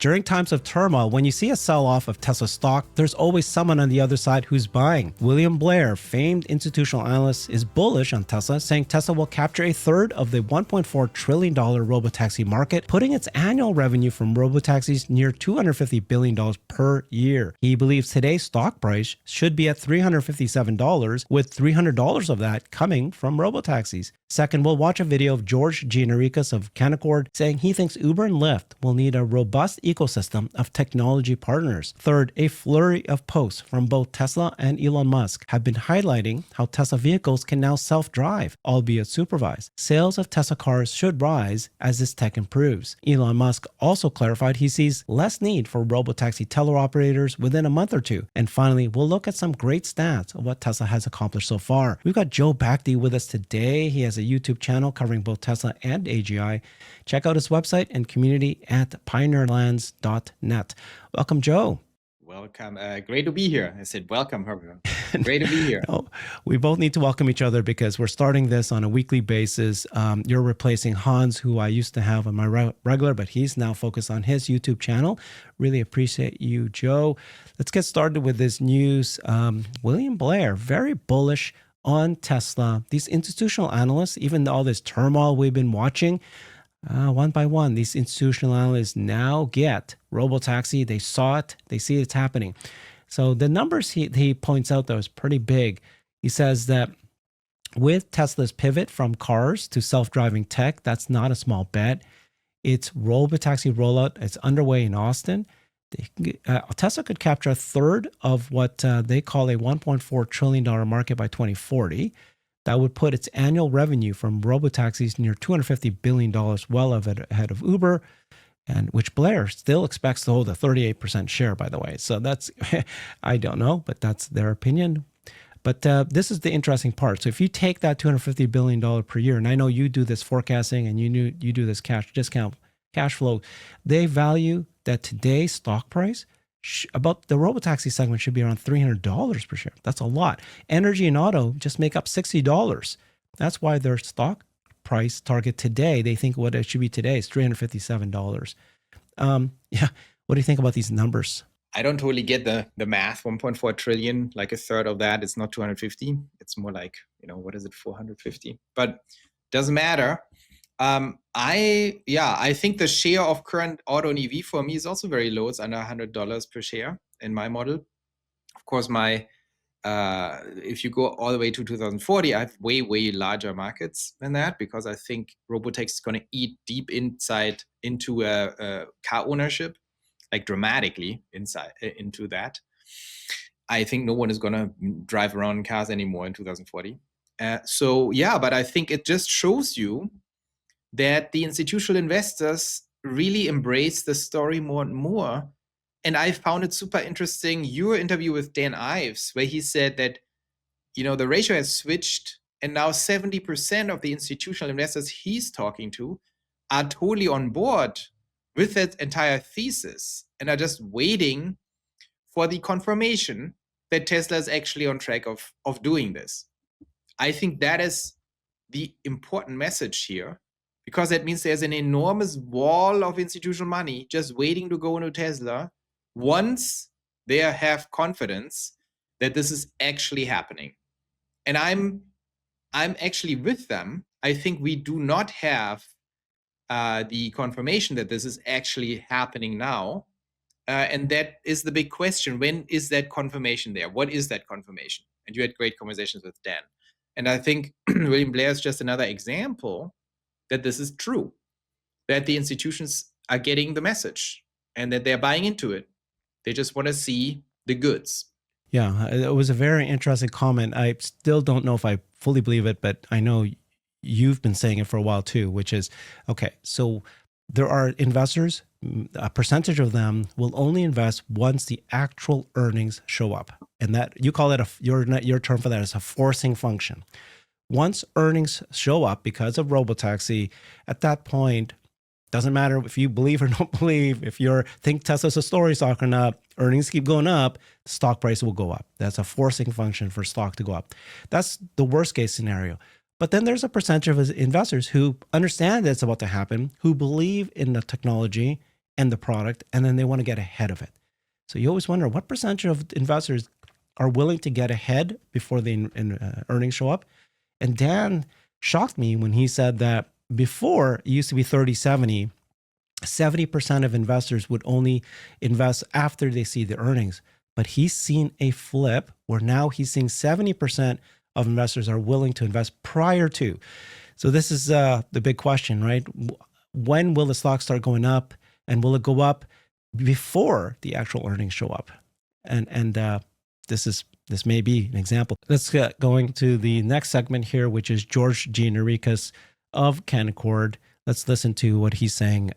During times of turmoil, when you see a sell-off of Tesla stock, there's always someone on the other side who's buying. William Blair, famed institutional analyst, is bullish on Tesla, saying Tesla will capture a third of the $1.4 trillion robotaxi market, putting its annual revenue from robotaxis near $250 billion per year. He believes today's stock price should be at $357, with $300 of that coming from robotaxis. Second, we'll watch a video of George Gianarikas of Canaccord saying he thinks Uber and Lyft will need a robust ecosystem of technology partners. Third, a flurry of posts from both Tesla and Elon Musk have been highlighting how Tesla vehicles can now self-drive, albeit supervised. Sales of Tesla cars should rise as this tech improves. Elon Musk also clarified he sees less need for robotaxi teleoperators within a month or two. And finally, we'll look at some great stats of what Tesla has accomplished so far. We've got Joe Bakhti with us today. He has a YouTube channel covering both Tesla and AGI. Check out his website and community at pioneerlands.net. Welcome, Joe. Welcome. Great to be here. I said welcome, Herbert. Great to be here. We both need to welcome each other because we're starting this on a weekly basis. You're replacing Hans, who I used to have on my regular, but he's now focused on his YouTube channel. Really appreciate you, Joe. Let's get started with this news. William Blair, very bullish on Tesla. These institutional analysts, even all this turmoil we've been watching, one by one, these institutional analysts now get robotaxi. They saw it. They see it's happening. So the numbers he points out, though, is pretty big. He says that with Tesla's pivot from cars to self-driving tech, that's not a small bet. Its robotaxi rollout is underway in Austin. Tesla could capture a third of what they call a $1.4 trillion market by 2040. That would put its annual revenue from robotaxis near $250 billion, well ahead of Uber, and which Blair still expects to hold a 38% share, by the way. So that's, I don't know, but that's their opinion. But this is the interesting part. So if you take that $250 billion per year, and I know you do this forecasting and you do this cash flow, they value that today's stock price about the robotaxi segment should be around $300 per share. That's a lot. Energy and auto just make up $60. That's why their stock price target today, they think what it should be today is $357. Yeah. What do you think about these numbers? I don't totally get the math. 1.4 trillion, like a third of that, it's not 250. It's more like, what is it, 450? But doesn't matter. I think the share of current auto and EV for me is also very low. It's under $100 per share in my model. Of course, if you go all the way to 2040, I have way, way larger markets than that because I think robotaxi is going to eat deep into car ownership, like dramatically into that. I think no one is going to drive around in cars anymore in 2040. But I think it just shows you that the institutional investors really embrace the story more and more. And I found it super interesting, your interview with Dan Ives, where he said that, the ratio has switched and now 70% of the institutional investors he's talking to are totally on board with that entire thesis and are just waiting for the confirmation that Tesla is actually on track of doing this. I think that is the important message here, because that means there's an enormous wall of institutional money just waiting to go into Tesla once they have confidence that this is actually happening. And I'm actually with them. I think we do not have the confirmation that this is actually happening now. And that is the big question. When is that confirmation there? What is that confirmation? And you had great conversations with Dan. And I think William Blair is just another example that this is true, that the institutions are getting the message and that they're buying into it. They just want to see the goods. Yeah, it was a very interesting comment. I still don't know if I fully believe it, but I know you've been saying it for a while too, which is, okay, so there are investors, a percentage of them will only invest once the actual earnings show up. And that, you call it, your term for that is a forcing function. Once earnings show up because of robotaxi, at that point, doesn't matter if you believe or don't believe, if you think Tesla's a story stock or not, earnings keep going up, the stock price will go up. That's a forcing function for stock to go up. That's the worst case scenario. But then there's a percentage of investors who understand that it's about to happen, who believe in the technology and the product, and then they want to get ahead of it. So you always wonder what percentage of investors are willing to get ahead before the earnings show up. And Dan shocked me when he said that before it used to be 30-70, 70% of investors would only invest after they see the earnings. But he's seen a flip where now he's seeing 70% of investors are willing to invest prior to. So this is the big question, right? When will the stock start going up, and will it go up before the actual earnings show up? And this may be an example. Let's get going to the next segment here, which is George Gianarikas of Canaccord. Let's listen to what he's saying.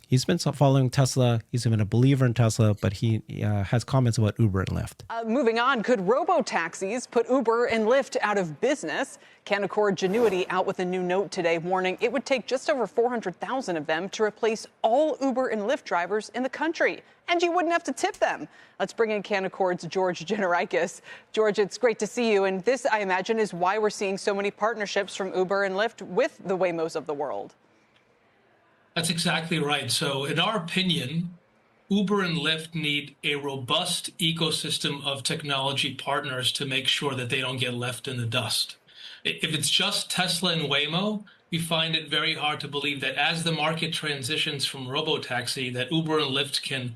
He's been following Tesla. He's been a believer in Tesla, but he has comments about Uber and Lyft. Moving on, could robotaxis put Uber and Lyft out of business? Canaccord Genuity out with a new note today warning it would take just over 400,000 of them to replace all Uber and Lyft drivers in the country. And you wouldn't have to tip them. Let's bring in Canaccord's George Gianarikas. George, it's great to see you. And this, I imagine, is why we're seeing so many partnerships from Uber and Lyft with the Waymos of the world. That's exactly right. So in our opinion, Uber and Lyft need a robust ecosystem of technology partners to make sure that they don't get left in the dust. If it's just Tesla and Waymo, we find it very hard to believe that as the market transitions from robotaxi, that Uber and Lyft can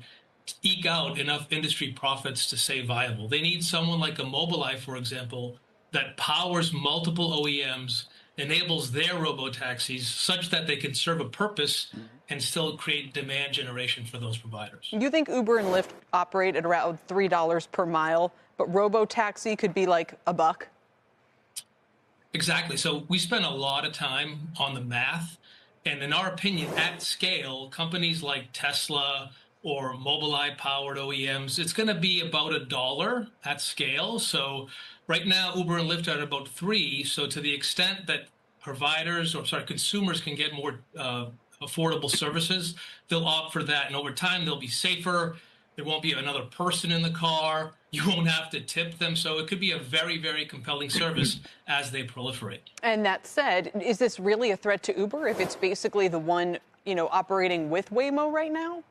eke out enough industry profits to stay viable. They need someone like a Mobileye, for example, that powers multiple OEMs, enables their robotaxis such that they can serve a purpose and still create demand generation for those providers. You think Uber and Lyft operate at around $3 per mile, but robotaxi could be like $1? Exactly. So we spent a lot of time on the math. And in our opinion, at scale, companies like Tesla or Mobileye-powered OEMs, it's going to be about $1 at scale. So right now, Uber and Lyft are at about $3. So to the extent that consumers can get more affordable services, they'll opt for that. And over time, they'll be safer. There won't be another person in the car. You won't have to tip them. So it could be a very, very compelling service as they proliferate. And that said, is this really a threat to Uber if it's basically the one, operating with Waymo right now?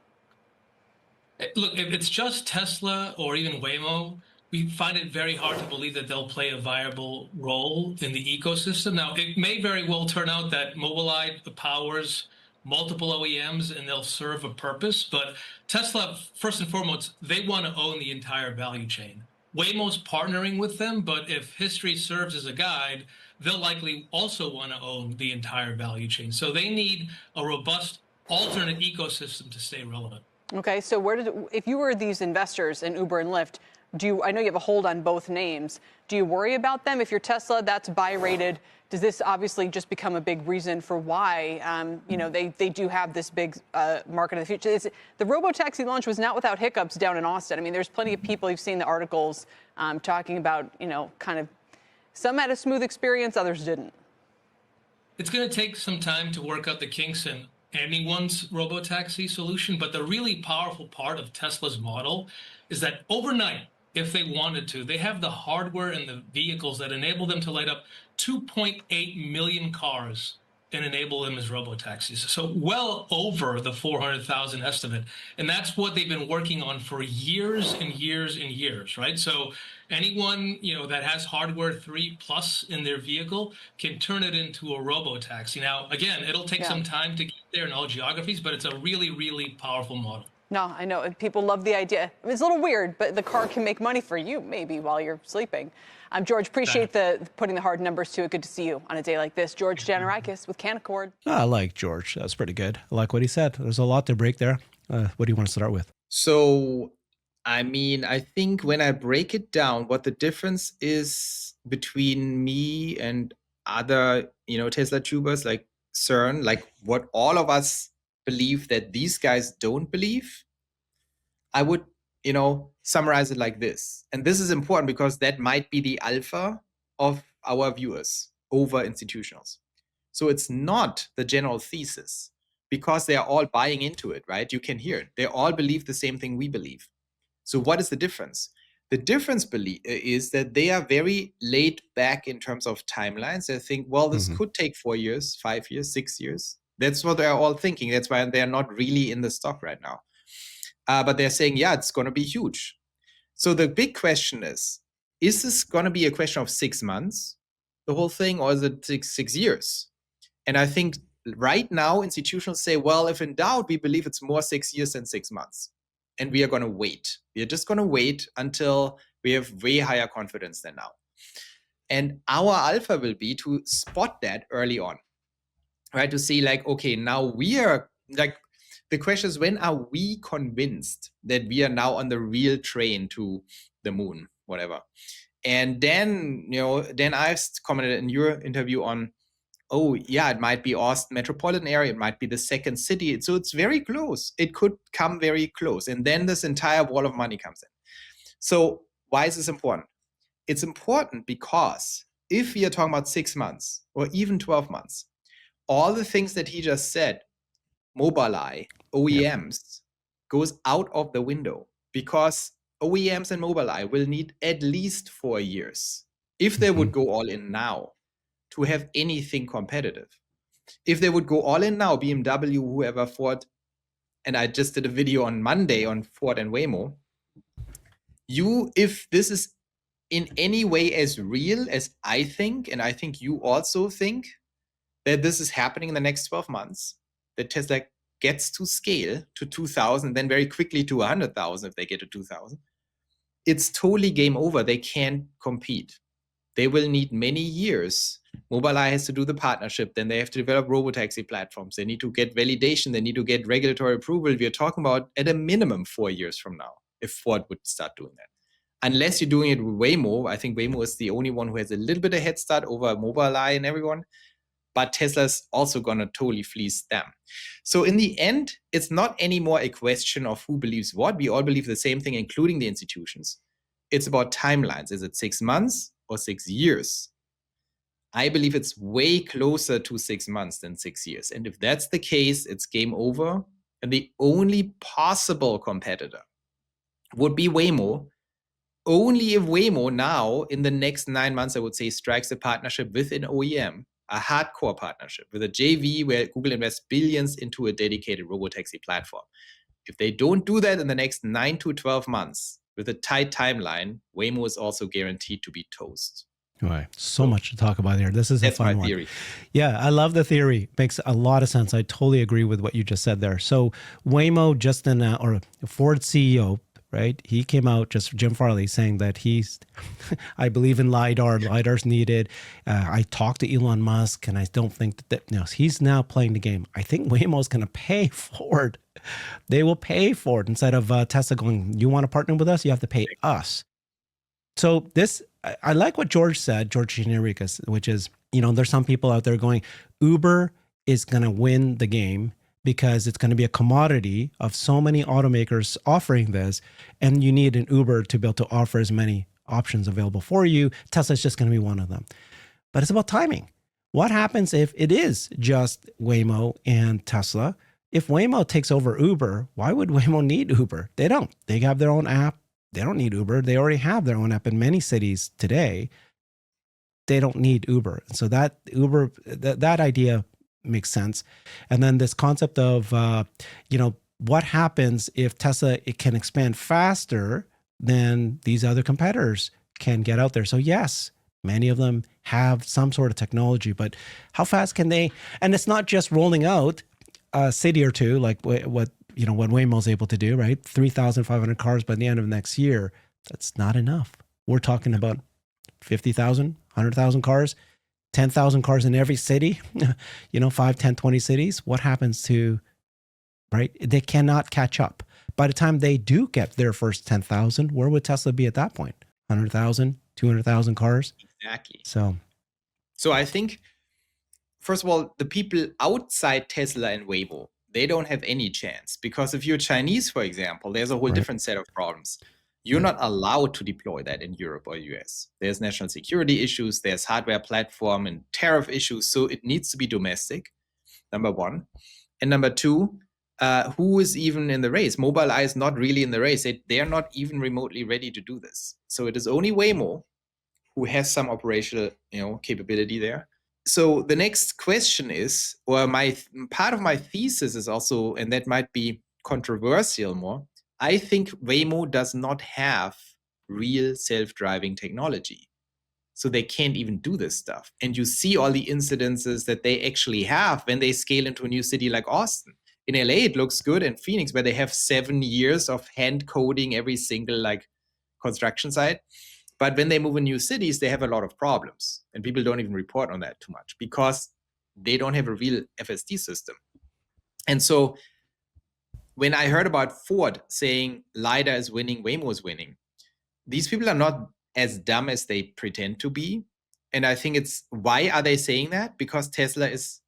Look, if it's just Tesla or even Waymo, we find it very hard to believe that they'll play a viable role in the ecosystem. Now, it may very well turn out that Mobileye powers multiple OEMs and they'll serve a purpose. But Tesla, first and foremost, they want to own the entire value chain. Waymo's partnering with them, but if history serves as a guide, they'll likely also want to own the entire value chain. So they need a robust alternate ecosystem to stay relevant. Okay, so if you were these investors in Uber and Lyft, I know you have a hold on both names. Do you worry about them? If you're Tesla, that's buy rated. Does this obviously just become a big reason for why, they do have this big market in the future? The robotaxi launch was not without hiccups down in Austin. I mean, there's plenty of people, you've seen the articles talking about, kind of some had a smooth experience, others didn't. It's going to take some time to work out the kinks in anyone's robotaxi solution. But the really powerful part of Tesla's model is that overnight, if they wanted to, they have the hardware and the vehicles that enable them to light up 2.8 million cars and enable them as robotaxis. So well over the 400,000 estimate. And that's what they've been working on for years and years and years, right? So anyone, that has hardware 3+ in their vehicle can turn it into a robotaxi. Now, again, it'll take some time to get there in all geographies, but it's a really, really powerful model. No, I know. People love the idea. It's a little weird, but the car can make money for you, maybe, while you're sleeping. George, appreciate putting the hard numbers to it. Good to see you on a day like this. George Gianarikas with Canaccord. I like George. That's pretty good. I like what he said. There's a lot to break there. What do you want to start with? So, I think when I break it down, what the difference is between me and other, Tesla tubers like CERN, like what all of us believe that these guys don't believe, I would, summarize it like this. And this is important because that might be the alpha of our viewers over institutionals. So it's not the general thesis because they are all buying into it, right? You can hear it. They all believe the same thing we believe. So what is the difference? The difference is that they are very laid back in terms of timelines. They think, well, this could take 4 years, 5 years, 6 years. That's what they're all thinking. That's why they're not really in the stock right now. But they're saying, yeah, it's going to be huge. So the big question is this going to be a question of 6 months, the whole thing, or is it six years? And I think right now institutions say, well, if in doubt, we believe it's more 6 years than 6 months. And we are going to wait. We are just going to wait until we have way higher confidence than now. And our alpha will be to spot that early on, right? To see like, okay, now we are like, the question is, when are we convinced that we are now on the real train to the moon, whatever? And then, then I've commented in your interview on, oh yeah, it might be Austin metropolitan area, it might be the second city. So it's very close. It could come very close. And then this entire wall of money comes in. So why is this important? It's important because if we are talking about 6 months or even 12 months, all the things that he just said, Mobileye, OEMs, goes out of the window, because OEMs and Mobileye will need at least 4 years if they would go all in now to have anything competitive. If they would go all in now, BMW, whoever, Ford, and I just did a video on Monday on Ford and Waymo, if this is in any way as real as I think, and I think you also think, that this is happening in the next 12 months, that Tesla gets to scale to 2,000, then very quickly to 100,000 if they get to 2,000, it's totally game over. They can't compete. They will need many years. Mobileye has to do the partnership. Then they have to develop robotaxi platforms. They need to get validation. They need to get regulatory approval. We are talking about at a minimum 4 years from now, if Ford would start doing that. Unless you're doing it with Waymo. I think Waymo is the only one who has a little bit of head start over Mobileye and everyone. But Tesla's also going to totally fleece them. So in the end, it's not anymore a question of who believes what. We all believe the same thing, including the institutions. It's about timelines. Is it 6 months or 6 years? I believe it's way closer to 6 months than 6 years. And if that's the case, it's game over. And the only possible competitor would be Waymo. Only if Waymo now, in the next 9 months, I would say, strikes a partnership with an OEM, a hardcore partnership with a JV where Google invests billions into a dedicated robotaxi platform. If they don't do that in the next 9 to 12 months with a tight timeline, Waymo is also guaranteed to be toast. Right. So much to talk about here. This is a fun one. Theory. Yeah, I love the theory. Makes a lot of sense. I totally agree with what you just said there. So Waymo just announced, or Ford CEO, right? He came out, just Jim Farley, saying that I believe in LiDAR. LiDAR's needed. I talked to Elon Musk, and I don't think that he's now playing the game. I think Waymo's going to pay Ford. They will pay Ford instead of Tesla going, you want to partner with us? You have to pay us. So I like what George said, George Gianarikas, which is, there's some people out there going, Uber is going to win the game because it's going to be a commodity of so many automakers offering this, and you need an Uber to be able to offer as many options available for you. Tesla's just going to be one of them. But it's about timing. What happens if it is just Waymo and Tesla? If Waymo takes over Uber, why would Waymo need Uber? They don't. They have their own app. They don't need Uber. They already have their own app in many cities today. They don't need Uber. So that Uber, that idea makes sense. And then this concept of, what happens if Tesla can expand faster than these other competitors can get out there? So yes, many of them have some sort of technology, but how fast can they? And it's not just rolling out a city or two, like what Waymo's able to do, right? 3,500 cars by the end of next year. That's not enough. We're talking about 50,000, 100,000 cars, 10,000 cars in every city, 5, 10, 20 cities. What happens to, right? They cannot catch up. By the time they do get their first 10,000, where would Tesla be at that point? 100,000, 200,000 cars? Exactly. So I think, first of all, the people outside Tesla and Waymo, they don't have any chance, because if you're Chinese, for example, there's a whole different set of problems. You're not allowed to deploy that in Europe or US. There's national security issues, there's hardware platform and tariff issues. So it needs to be domestic, number one. And number two, who is even in the race? Mobileye is not really in the race. They're not even remotely ready to do this. So it is only Waymo who has some operational capability there. So the next question is, or part of my thesis is also, and that might be controversial more, I think Waymo does not have real self-driving technology. So they can't even do this stuff. And you see all the incidences that they actually have when they scale into a new city like Austin. In LA, it looks good. In Phoenix, where they have 7 years of hand coding every single like construction site. But when they move in new cities, they have a lot of problems. And people don't even report on that too much because they don't have a real FSD system. And so when I heard about Ford saying LiDAR is winning, Waymo is winning, these people are not as dumb as they pretend to be. And I think it's, why are they saying that? Because Tesla is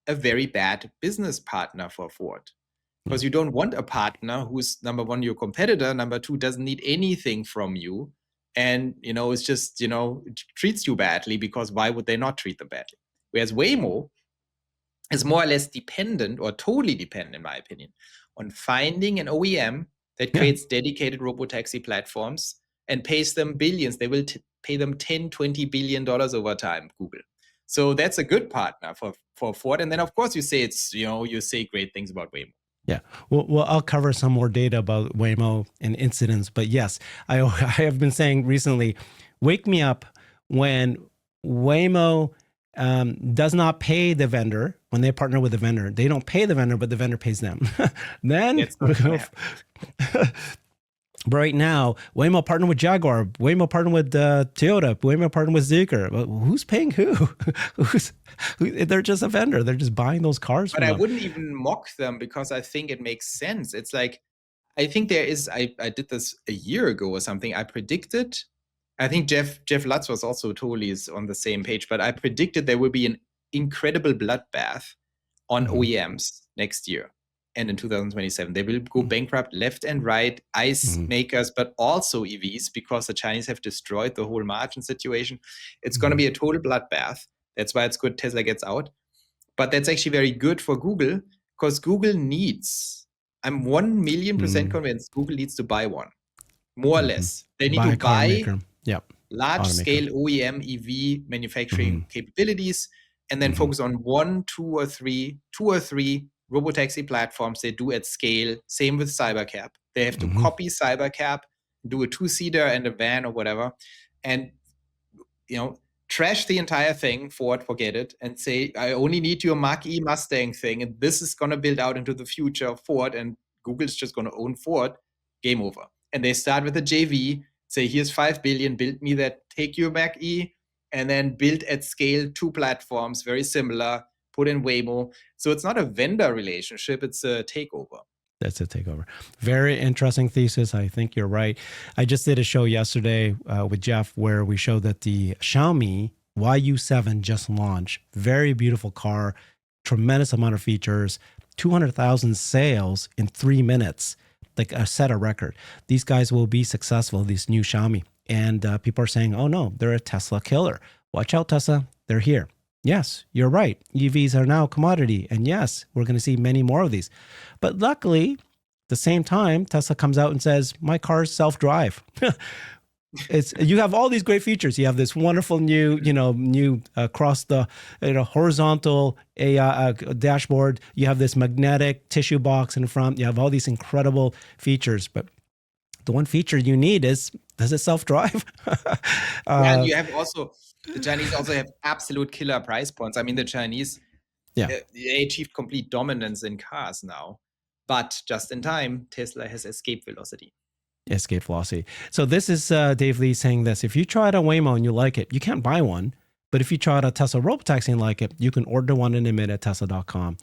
a very bad business partner for Ford. Because you don't want a partner who's, number one, your competitor, number two, doesn't need anything from you. And, it's just, treats you badly, because why would they not treat them badly? Whereas Waymo is more or less dependent, or totally dependent, in my opinion, on finding an OEM that creates dedicated robotaxi platforms and pays them billions. They will pay them $10-20 billion over time, Google. So that's a good partner for Ford. And then, of course, you say you say great things about Waymo. Yeah. Well, I'll cover some more data about Waymo and incidents. But yes, I have been saying recently, wake me up when Waymo does not pay the vendor. When they partner with the vendor, they don't pay the vendor, but the vendor pays them. Then but right now, Waymo partnered with Jaguar, Waymo partnered with Toyota, Waymo partnered with Zeekr. Who's paying who? They're just a vendor. They're just buying those cars. But I wouldn't even mock them, because I think it makes sense. It's like, I think there is, I did this a year ago or something. I predicted, I think Jeff Lutz was also totally on the same page, but I predicted there will be an incredible bloodbath on OEMs next year. And in 2027, they will go bankrupt left and right, ICE makers, but also EVs, because the Chinese have destroyed the whole margin situation. It's going to be a total bloodbath. That's why it's good Tesla gets out. But that's actually very good for Google, because Google needs, I'm 1,000,000% convinced Google needs to buy one, more or less. They need to buy large-scale OEM EV manufacturing capabilities, and then focus on two or three robotaxi platforms they do at scale. Same with Cybercab. They have to copy Cybercab, do a 2-seater and a van or whatever, and trash the entire thing, Ford, forget it, and say, I only need your Mach-E Mustang thing, and this is going to build out into the future of Ford, and Google's just going to own Ford. Game over. And they start with a JV, say, here's $5 billion, build me that, take your Mach-E, and then build at scale 2 platforms, very similar, put in Waymo. So it's not a vendor relationship, it's a takeover. That's a takeover. Very interesting thesis. I think you're right. I just did a show yesterday with Jeff where we showed that the Xiaomi YU7 just launched. Very beautiful car, tremendous amount of features, 200,000 sales in 3 minutes, like set a record. These guys will be successful, these new Xiaomi. And people are saying, oh no, they're a Tesla killer. Watch out, Tesla. They're here. Yes, you're right. EVs are now a commodity. And yes, we're going to see many more of these. But luckily, at the same time, Tesla comes out and says, my cars self-drive. You have all these great features. You have this wonderful new across the horizontal dashboard. You have this magnetic tissue box in front. You have all these incredible features. But the one feature you need is, does it self-drive? And you have also, the Chinese also have absolute killer price points. I mean, the Chinese, they achieved complete dominance in cars now. But just in time, Tesla has escape velocity. Escape velocity. So this is Dave Lee saying this. If you try out a Waymo and you like it, you can't buy one. But if you try out a Tesla robotaxi and like it, you can order one in a minute at Tesla.com.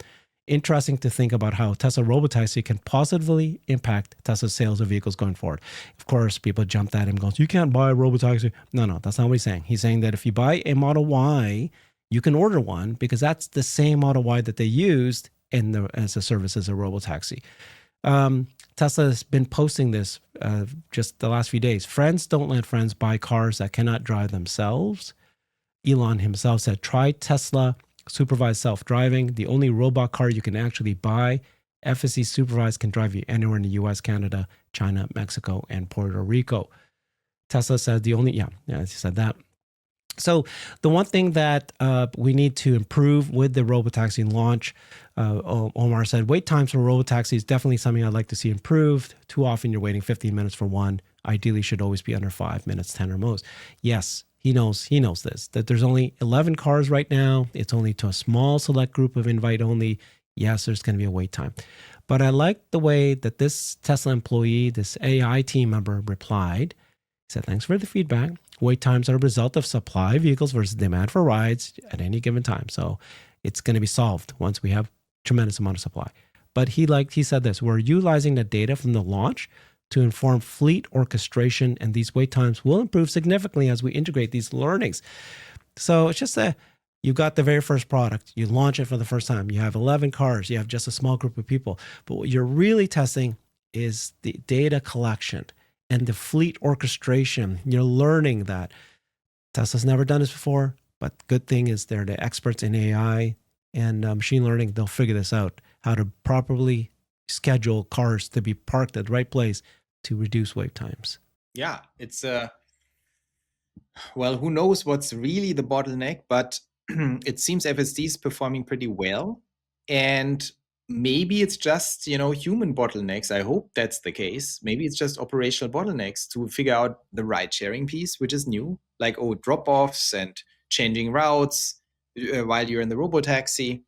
Interesting to think about how Tesla robotaxi can positively impact Tesla's sales of vehicles going forward. Of course, people jumped at him and goes, you can't buy a robotaxi. No, that's not what he's saying. He's saying that if you buy a Model Y, you can order one, because that's the same Model Y that they used as a service as a robotaxi. Tesla has been posting this just the last few days. Friends don't let friends buy cars that cannot drive themselves. Elon himself said, try Tesla supervised self-driving, the only robot car you can actually buy. FSD supervised can drive you anywhere in the US, Canada, China, Mexico, and Puerto Rico. Tesla said he said that. So the one thing that we need to improve with the robotaxi launch, Omar said, wait times for robotaxi is definitely something I'd like to see improved. Too often you're waiting 15 minutes for one. Ideally should always be under 5 minutes, 10 or most. Yes, he knows this, that there's only 11 cars right now. It's only to a small select group of invite only. Yes, there's going to be a wait time. But I like the way that this Tesla employee, this AI team member replied. He said, thanks for the feedback. Wait times are a result of supply of vehicles versus demand for rides at any given time. So it's going to be solved once we have tremendous amount of supply. But he said this, we're utilizing the data from the launch to inform fleet orchestration, and these wait times will improve significantly as we integrate these learnings. So it's just you got the very first product, you launch it for the first time, you have 11 cars, you have just a small group of people. But what you're really testing is the data collection and the fleet orchestration. You're learning that Tesla's never done this before, but good thing is they're the experts in AI and machine learning. They'll figure this out, how to properly schedule cars to be parked at the right place to reduce wait times. Yeah, it's well, who knows what's really the bottleneck, but it seems FSD is performing pretty well. And maybe it's just, human bottlenecks. I hope that's the case. Maybe it's just operational bottlenecks to figure out the ride sharing piece, which is new, like drop-offs and changing routes while you're in the robotaxi,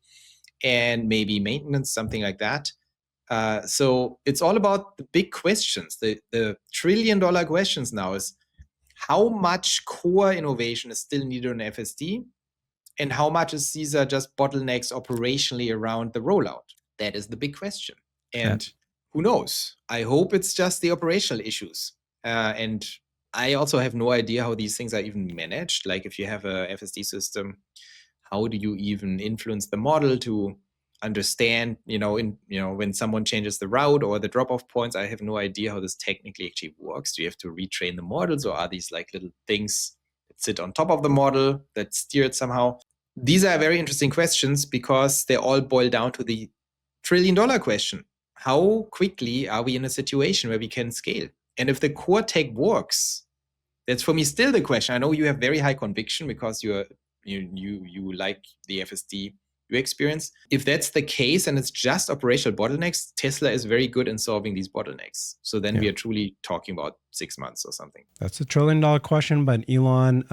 and maybe maintenance, something like that. So it's all about the big questions. The $1 trillion questions now is how much core innovation is still needed on FSD, and how much is these are just bottlenecks operationally around the rollout? That is the big question. And who knows? I hope it's just the operational issues. And I also have no idea how these things are even managed. Like if you have a FSD system, how do you even influence the model to understand, when someone changes the route or the drop-off points? I have no idea how this technically actually works. Do you have to retrain the models, or are these like little things that sit on top of the model that steer it somehow? These are very interesting questions because they all boil down to the $1 trillion question. How quickly are we in a situation where we can scale? And if the core tech works, that's for me still the question. I know you have very high conviction because you like the FSD experience. If that's the case and it's just operational bottlenecks, Tesla is very good in solving these bottlenecks. So then we are truly talking about 6 months or something. That's $1 trillion question, but Elon,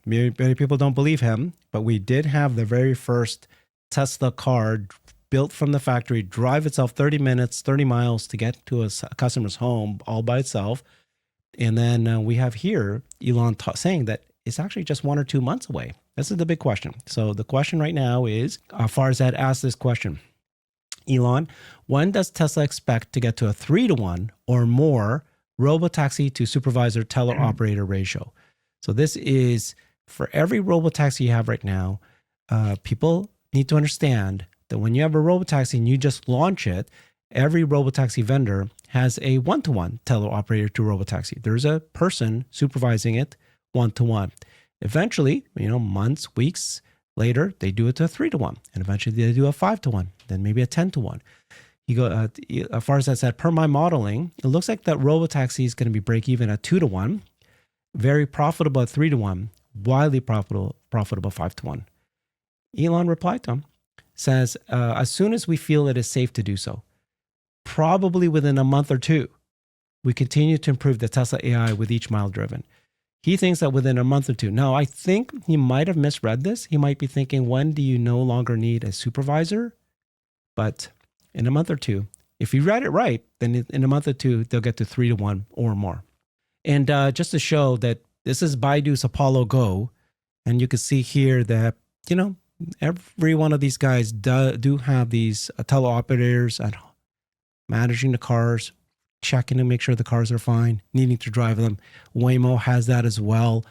many people don't believe him, but we did have the very first Tesla car built from the factory, drive itself 30 minutes, 30 miles to get to a customer's home all by itself. And then we have here Elon saying that it's actually just 1 or 2 months away. This is the big question. So the question right now is, Farzad asked this question. Elon, when does Tesla expect to get to a 3-to-1 or more robotaxi to supervisor teleoperator ratio? So this is for every robotaxi you have right now. People need to understand that when you have a robotaxi and you just launch it, every robotaxi vendor has a 1-to-1 teleoperator to robotaxi. There's a person supervising it 1-to-1. Eventually, months, weeks later, they do it to a 3-to-1, and eventually they do a 5-to-1, then maybe a 10-to-1. As far as I said, per my modeling, it looks like that robotaxi is going to be break even at 2-to-1, very profitable at 3-to-1, wildly profitable 5-to-1. Elon replied to him, says, as soon as we feel it is safe to do so, probably within a month or two, we continue to improve the Tesla AI with each mile driven. He thinks that within a month or two. Now, I think he might have misread this. He might be thinking, when do you no longer need a supervisor? But in a month or two, if you read it right, then in a month or two, they'll get to 3-to-1 or more. And just to show that this is Baidu's Apollo Go, and you can see here that, every one of these guys do have these teleoperators and managing the cars, checking to make sure the cars are fine, needing to drive them. Waymo has that as well.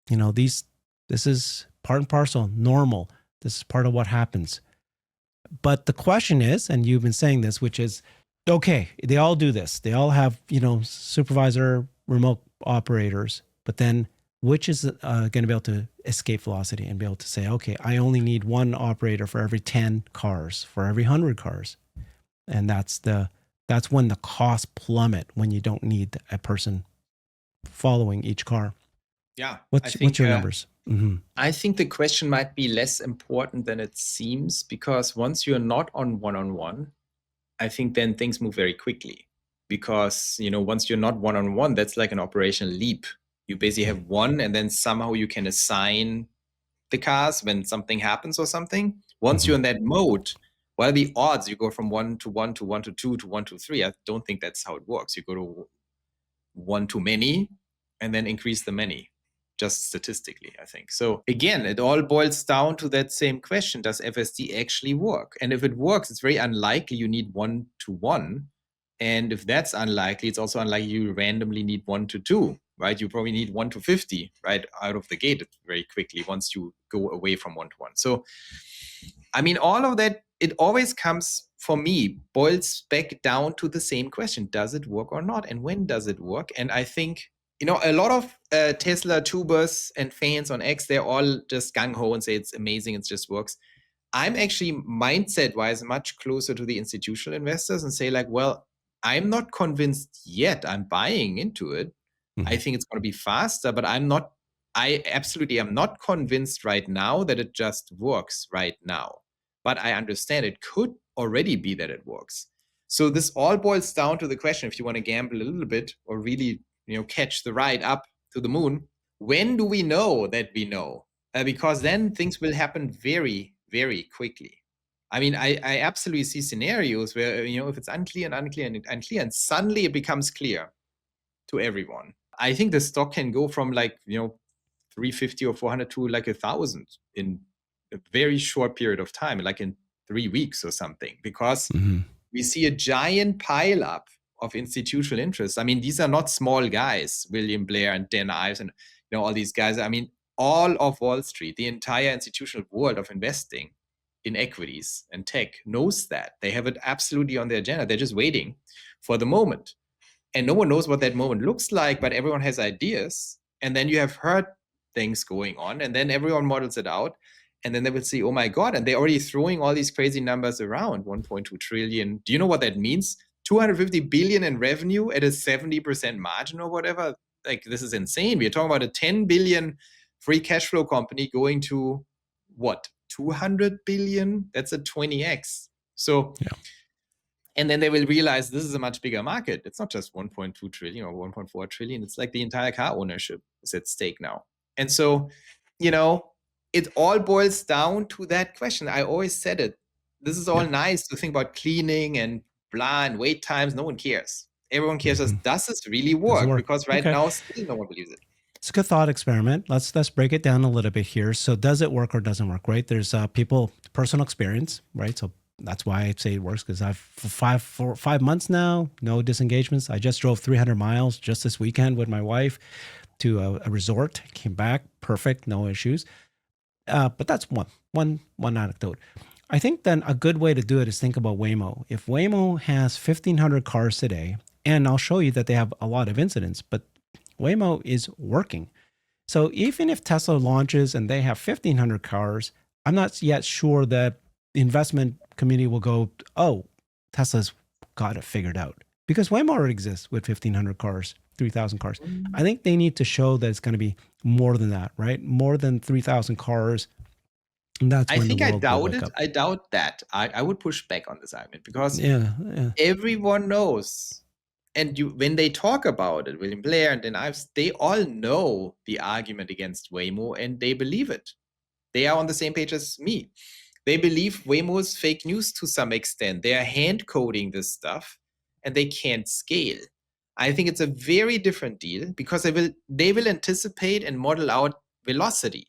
This is part and parcel, normal. This is part of what happens. But the question is, and you've been saying this, which is, okay, they all do this. They all have, supervisor remote operators, but then which is going to be able to escape velocity and be able to say, okay, I only need one operator for every 10 cars, for every 100 cars. And that's when the costs plummet, when you don't need a person following each car. Yeah. What's your numbers? I think the question might be less important than it seems, because once you're not on one-on-one, I think then things move very quickly. Because, once you're not one-on-one, that's like an operational leap. You basically have one, and then somehow you can assign the cars when something happens or something. Once you're in that mode, what are the odds you go from 1 to 1 to 1 to 2 to 1 to 3? I don't think that's how it works. You go to 1 to many and then increase the many, just statistically, I think. So again, it all boils down to that same question. Does FSD actually work? And if it works, it's very unlikely you need 1 to 1. And if that's unlikely, it's also unlikely you randomly need 1 to 2, right? You probably need 1 to 50 right out of the gate very quickly once you go away from 1 to 1. So, all of that, it always comes, for me, boils back down to the same question. Does it work or not? And when does it work? And I think, a lot of Tesla tubers and fans on X, they're all just gung-ho and say it's amazing, it just works. I'm actually mindset-wise much closer to the institutional investors and say like, well, I'm not convinced yet. I'm buying into it. I think it's going to be faster, but I absolutely am not convinced right now that it just works right now. But I understand it could already be that it works. So this all boils down to the question, if you want to gamble a little bit or really, catch the ride up to the moon, when do we know that we know? Because then things will happen very, very quickly. I absolutely see scenarios where, if it's unclear and suddenly it becomes clear to everyone. I think the stock can go from 350 or 400 to 1,000 in a very short period of time, like in 3 weeks or something, because we see a giant pile up of institutional interest. These are not small guys, William Blair and Dan Ives and all these guys. All of Wall Street, the entire institutional world of investing in equities and tech knows that. They have it absolutely on their agenda. They're just waiting for the moment. And no one knows what that moment looks like, but everyone has ideas. And then you have heard things going on, and then everyone models it out. And then they will see, oh my God, and they're already throwing all these crazy numbers around, 1.2 trillion. Do you know what that means? 250 billion in revenue at a 70% margin or whatever. Like, this is insane. We're talking about a 10 billion free cash flow company going to what? 200 billion? That's a 20x. So, yeah. And then they will realize this is a much bigger market. It's not just 1.2 trillion or 1.4 trillion. It's like the entire car ownership is at stake now. And so, it all boils down to that question. I always said it. This is all nice to think about cleaning and blah and wait times. No one cares. Everyone cares does this really work? Because right now, still no one believes it. It's a good thought experiment. Let's break it down a little bit here. So does it work or doesn't work, right? There's personal experience, right? So that's why I say it works, because I've for 5 months now, no disengagements. I just drove 300 miles just this weekend with my wife to a resort, came back, perfect, no issues. But that's one anecdote. I think then a good way to do it is think about Waymo. If Waymo has 1,500 cars today, and I'll show you that they have a lot of incidents, but Waymo is working. So even if Tesla launches and they have 1,500 cars, I'm not yet sure that the investment community will go, oh, Tesla's got it figured out. Because Waymo already exists with 1,500 cars, 3,000 cars. I think they need to show that it's going to be more than that, right? More than 3,000 cars. And that's when I doubt it. I doubt that. I would push back on this argument, because everyone knows. And when they talk about it, William Blair and Dan Ives, they all know the argument against Waymo and they believe it. They are on the same page as me. They believe Waymo is fake news to some extent. They are hand coding this stuff and they can't scale. I think it's a very different deal, because they will anticipate and model out velocity.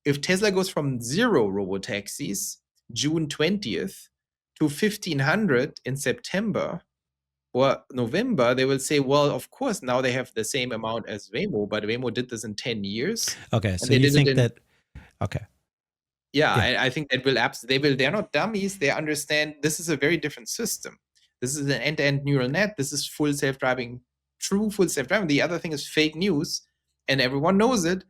If Tesla goes from 0 robotaxis June 20th to 1,500 in September or November, they will say, well, of course, now they have the same amount as Waymo, but Waymo did this in 10 years. Okay, so you think that, okay. Yeah. I think that they're not dummies. They understand this is a very different system. This is an end-to-end neural net. This is full self-driving. The other thing is fake news, and everyone knows it,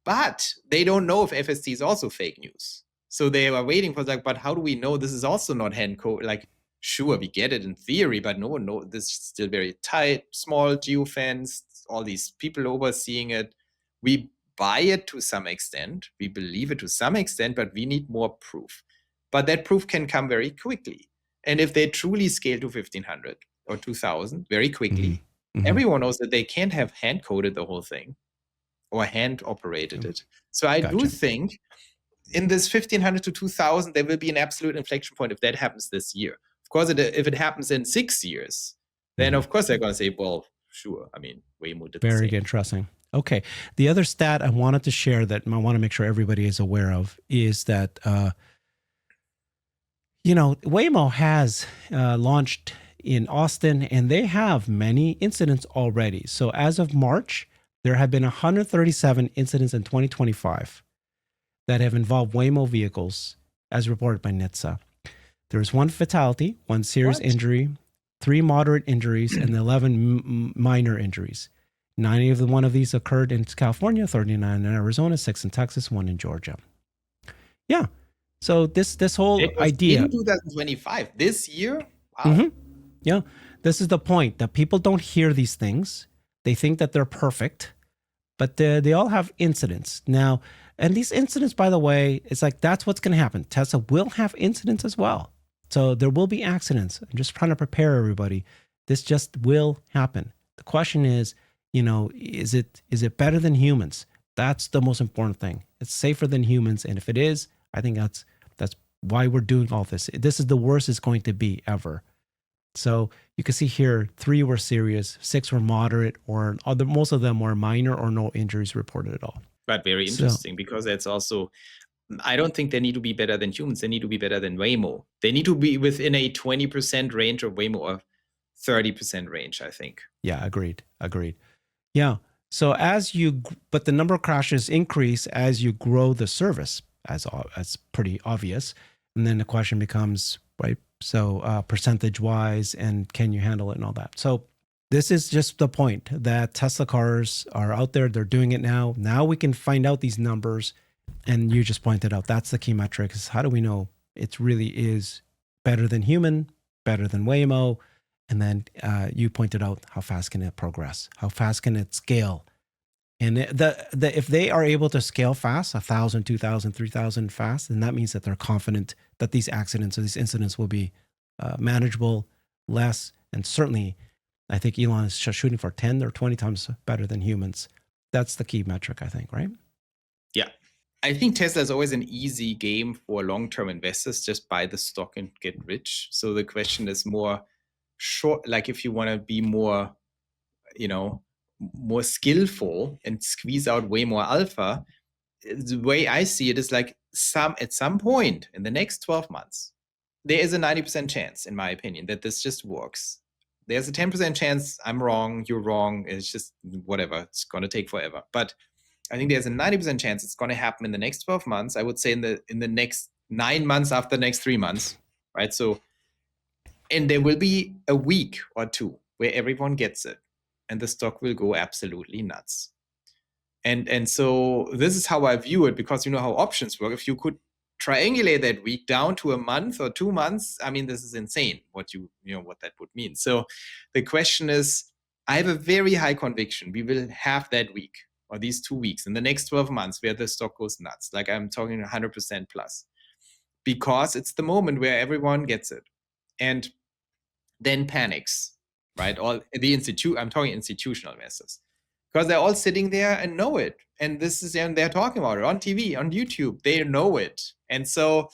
but they don't know if FSD is also fake news. So they are waiting for but how do we know this is also not hand code? Like, sure, we get it in theory, but no one knows. This is still very tight, small, geofenced, all these people overseeing it. We buy it to some extent. We believe it to some extent, but we need more proof. But that proof can come very quickly. And if they truly scale to 1,500 or 2,000 very quickly, everyone knows that they can't have hand coded the whole thing or hand operated it. So I do think in this 1,500 to 2,000, there will be an absolute inflection point if that happens this year. Of course, if it happens in 6 years, then of course they're going to say, well, sure. I mean, Waymo did the same. Very interesting. Okay. The other stat I wanted to share that I want to make sure everybody is aware of is that, Waymo has launched in Austin, and they have many incidents already. So as of March, there have been 137 incidents in 2025 that have involved Waymo vehicles, as reported by NHTSA. There's 1 fatality, 1 serious injury, 3 moderate injuries, and 11 minor injuries. 90 of one of these occurred in California, 39 in Arizona, 6 in Texas, 1 in Georgia. Yeah. So this whole idea in 2025, this year. Wow. Yeah. This is the point, that people don't hear these things. They think that they're perfect, but they all have incidents now. And these incidents, by the way, it's like that's what's going to happen. Tesla will have incidents as well. So there will be accidents. I'm just trying to prepare everybody. This just will happen. The question is, is it better than humans? That's the most important thing. It's safer than humans. And if it is, I think that's why we're doing all this. This is the worst it's going to be ever. So you can see here, 3 were serious, 6 were moderate, or most of them were minor or no injuries reported at all. But very interesting, because it's also, I don't think they need to be better than humans. They need to be better than Waymo. They need to be within a 20% range of Waymo, or 30% range, I think. Yeah, agreed. Yeah. So but the number of crashes increase as you grow the service, as pretty obvious. And then the question becomes, right, so percentage-wise, and can you handle it and all that. So this is just the point that Tesla cars are out there. They're doing it now. Now we can find out these numbers. And you just pointed out, that's the key metric, is how do we know it really is better than human, better than Waymo? And then you pointed out, how fast can it progress? How fast can it scale? And if they are able to scale fast, 1,000, 2,000, 3,000 fast, then that means that they're confident that these accidents or these incidents will be manageable, less, and certainly, I think Elon is shooting for 10 or 20 times better than humans. That's the key metric, I think, right? Yeah. I think Tesla is always an easy game for long-term investors. Just buy the stock and get rich. So the question is more short, like if you want to be more, more skillful and squeeze out way more alpha, the way I see it is like at some point in the next 12 months, there is a 90% chance, in my opinion, that this just works. There's a 10% chance I'm wrong, you're wrong. It's just whatever. It's going to take forever. But I think there's a 90% chance it's going to happen in the next 12 months. I would say in the next 9 months after the next 3 months, right? So, and there will be a week or 2 where everyone gets it, and the stock will go absolutely nuts. And so this is how I view it, because you know how options work. If you could triangulate that week down to a month or 2 months, I mean, this is insane what what that would mean. So the question is, I have a very high conviction we will have that week or these 2 weeks in the next 12 months where the stock goes nuts. Like I'm talking 100% plus, because it's the moment where everyone gets it and then panics, right? I'm talking institutional investors, because they're all sitting there and know it. And they're talking about it on TV, on YouTube, they know it. And so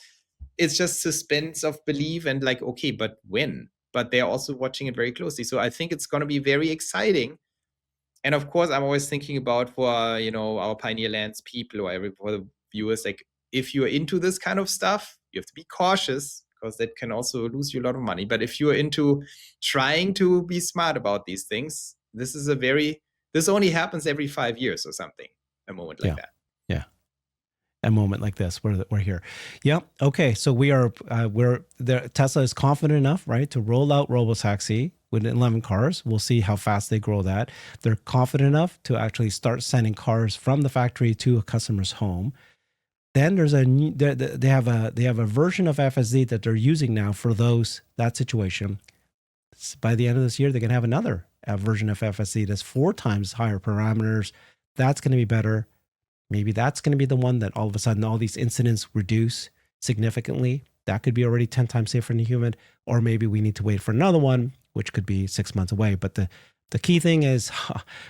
it's just suspense of belief and like, okay, but when? But they're also watching it very closely. So I think it's going to be very exciting. And of course, I'm always thinking about for, our Pioneer Lands people or for the viewers, like if you're into this kind of stuff, you have to be cautious, because that can also lose you a lot of money. But if you're into trying to be smart about these things, this only happens every 5 years or something, a moment like that. Yeah. A moment like this, we're here. Yeah. Okay. So Tesla is confident enough, right, to roll out robotaxi with 11 cars. We'll see how fast they grow that. They're confident enough to actually start sending cars from the factory to a customer's home. Then there's they have a version of FSD that they're using now for that situation. By the end of this year, they're going to have another version of FSD that's 4 times higher parameters. That's going to be better. Maybe that's going to be the one that all of a sudden all these incidents reduce significantly. That could be already 10 times safer than a human. Or maybe we need to wait for another one, which could be 6 months away. But the key thing is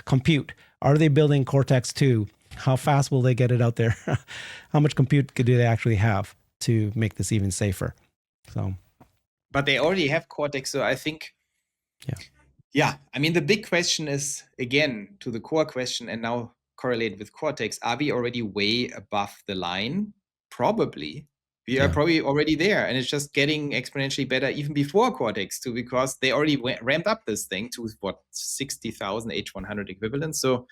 compute. Are they building Cortex 2? How fast will they get it out there? How much compute do they actually have to make this even safer? So, but they already have Cortex, so I think, yeah. I mean, the big question is, again, to the core question, and now correlate with Cortex, are we already way above the line? Probably. We are probably already there, and it's just getting exponentially better even before Cortex 2, because they already ramped up this thing to, 60,000 H100 equivalents. So,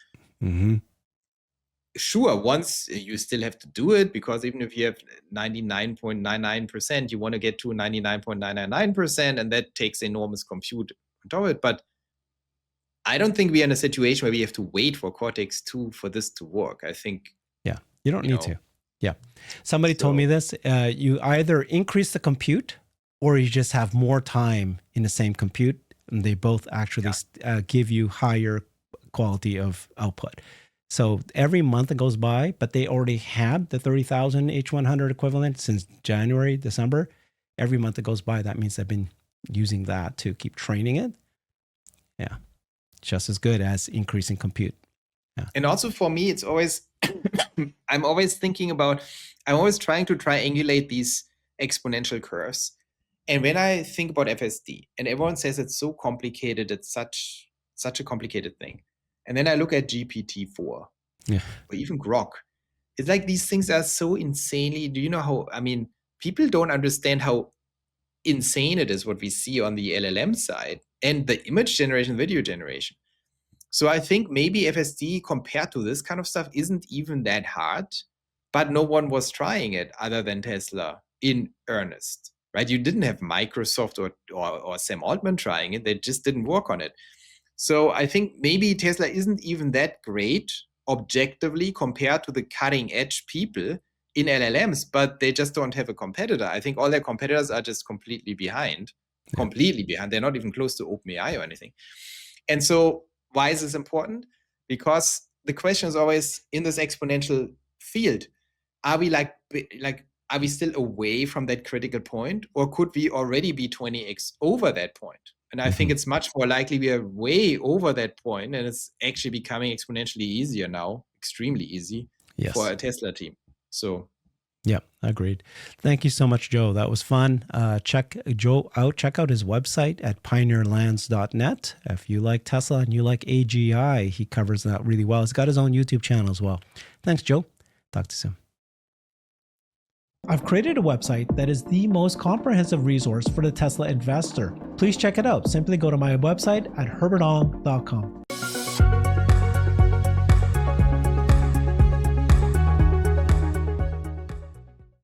sure, once you still have to do it, because even if you have 99.99%, you want to get to 99.999%, and that takes enormous compute on top of it. But I don't think we are in a situation where we have to wait for Cortex 2 for this to work. I think... Yeah, you don't need to. Yeah. Somebody told me this. You either increase the compute or you just have more time in the same compute. And they both actually give you higher quality of output. So every month that goes by, but they already had the 30,000 H100 equivalent since January, December. Every month that goes by, that means they've been using that to keep training it. Yeah. Just as good as increasing compute. Yeah. And also for me, it's always, I'm always trying to triangulate these exponential curves. And when I think about FSD, and everyone says it's so complicated, it's such a complicated thing. And then I look at GPT-4 or even Grok. It's like these things are so insanely, do you know how, I mean, people don't understand how insane it is what we see on the LLM side and the image generation, video generation. So I think maybe FSD compared to this kind of stuff isn't even that hard, but no one was trying it other than Tesla in earnest, right? You didn't have Microsoft or Sam Altman trying it. They just didn't work on it. So I think maybe Tesla isn't even that great objectively compared to the cutting edge people in LLMs, but they just don't have a competitor. I think all their competitors are just completely behind. They're not even close to OpenAI or anything. And so why is this important? Because the question is always, in this exponential field, are we are we still away from that critical point, or could we already be 20x over that point? And I think it's much more likely we are way over that point, and it's actually becoming exponentially easier now, extremely easy for a Tesla team. So, yeah, agreed. Thank you so much, Joe. That was fun. Check Joe out. Check out his website at pioneerlands.net. If you like Tesla and you like AGI, he covers that really well. He's got his own YouTube channel as well. Thanks, Joe. Talk to you soon. I've created a website that is the most comprehensive resource for the Tesla investor. Please check it out. Simply go to my website at herbertong.com.